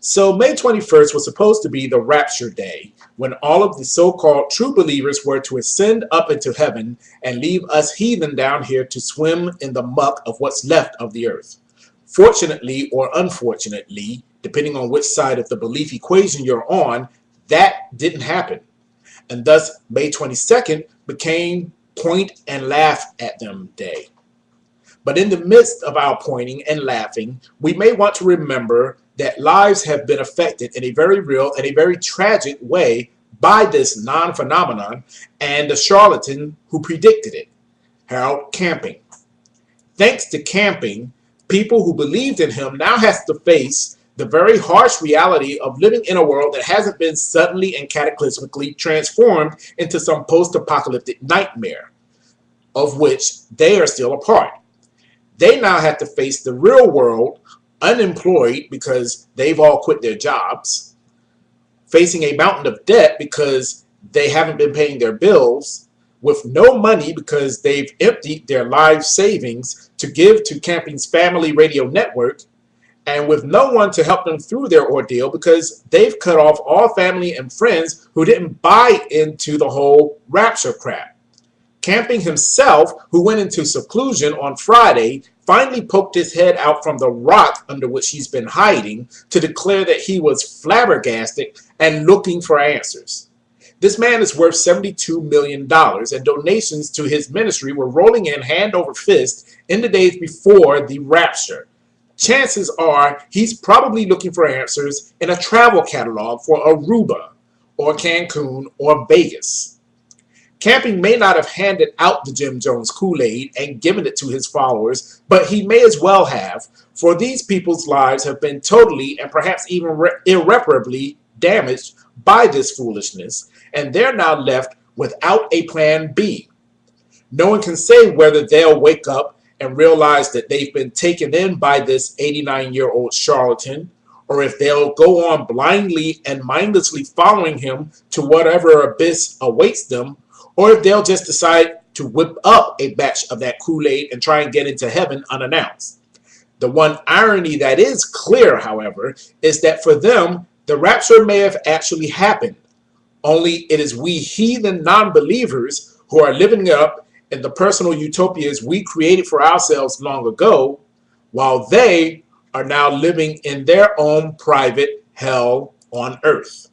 So May 21st was supposed to be the rapture day, when all of the so-called true believers were to ascend up into heaven and leave us heathen down here to swim in the muck of what's left of the earth. Fortunately or unfortunately, depending on which side of the belief equation you're on, that didn't happen. And thus May 22nd became point and laugh at them day. But in the midst of our pointing and laughing, we may want to remember that lives have been affected in a very real and a very tragic way by this non-phenomenon and the charlatan who predicted it, Harold Camping. Thanks to Camping, people who believed in him now has to face the very harsh reality of living in a world that hasn't been suddenly and cataclysmically transformed into some post-apocalyptic nightmare, of which they are still a part. They now have to face the real world, unemployed because they've all quit their jobs, facing a mountain of debt because they haven't been paying their bills, with no money because they've emptied their life savings to give to Camping's family radio network, and with no one to help them through their ordeal because they've cut off all family and friends who didn't buy into the whole rapture crap. Camping himself, who went into seclusion on Friday, finally poked his head out from the rock under which he's been hiding to declare that he was flabbergasted and looking for answers. This man is worth $72 million, and donations to his ministry were rolling in hand over fist in the days before the rapture. Chances are he's probably looking for answers in a travel catalog for Aruba or Cancun or Vegas. Camping may not have handed out the Jim Jones Kool-Aid and given it to his followers, but he may as well have, for these people's lives have been totally and perhaps even irreparably damaged by this foolishness, and they're now left without a plan B. No one can say whether they'll wake up and realize that they've been taken in by this 89-year-old charlatan, or if they'll go on blindly and mindlessly following him to whatever abyss awaits them, or if they'll just decide to whip up a batch of that Kool-Aid and try and get into heaven unannounced. The one irony that is clear, however, is that for them, the rapture may have actually happened. Only it is we heathen non-believers who are living up in the personal utopias we created for ourselves long ago, while they are now living in their own private hell on earth.